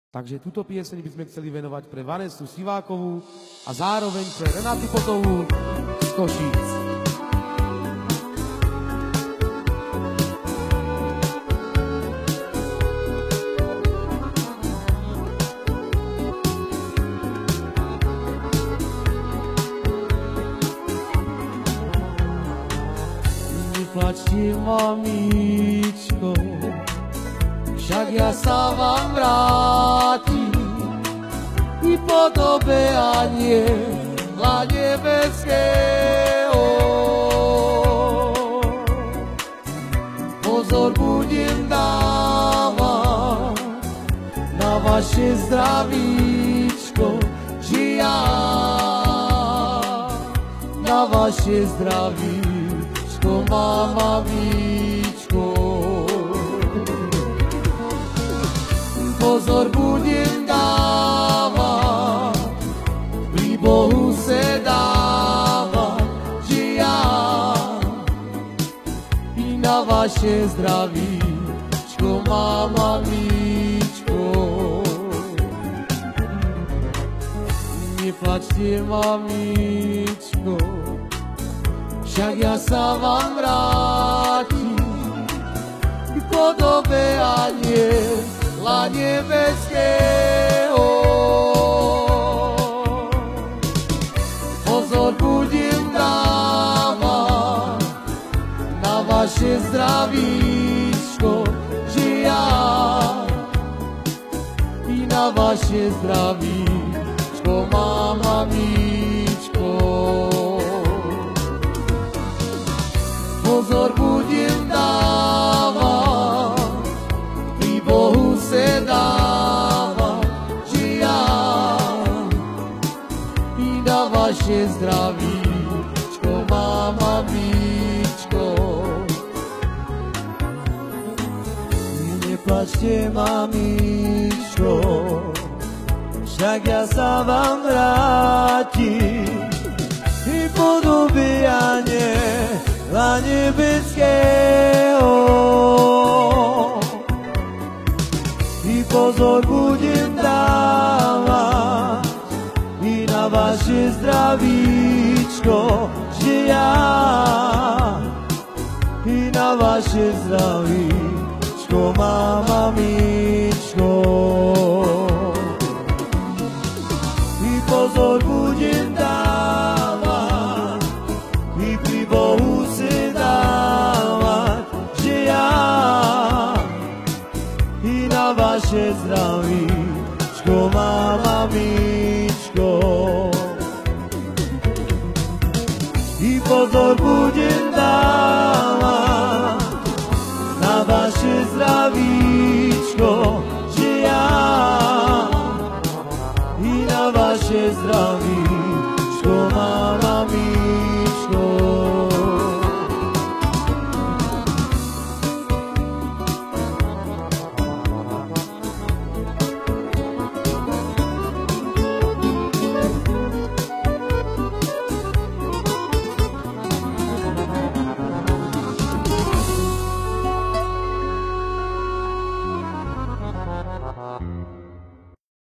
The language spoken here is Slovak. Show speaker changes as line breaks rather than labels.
Takže túto pieseň by sme chceli venovať pre Vanesu Sivákovú a zároveň pre Renátu Potovú z Košíc.
Neplačte, mamičko, však ja sa vám vrátim i podobe aniela nebeského. Pozor budem dávať na vaše zdravíčko, že ja na vaše zdravíčko, mamavíčko. Pozor budem dávať, pri Bohu se dávať, že ja i na vaše zdravíčko, mamavíčko. Neplačte, mamičko, však ja sa vám vrátim v podobe aniela nebeského. Pozor budem dávať na vaše zdravíčko, že ja i na vaše zdravíčko, mamavíčko. Pozor budem dávať, pri Bohu se dávať, že ja i na vaše zdravíčko, mamavíčko. Neplačte, mamičko, však ja sa vám vrátim i podobe aniela nebeského. I pozor budem dávať i na vaše zdravíčko, že ja i na vaše zdravíčko, mamavíčko. I pozor budem dávať i pri Bohu se dávať, že ja i na vaše zdravíčko, mamavíčko. I pozor budem dávať na vaše zdravíčko, že ja i na vaše zdravíčko,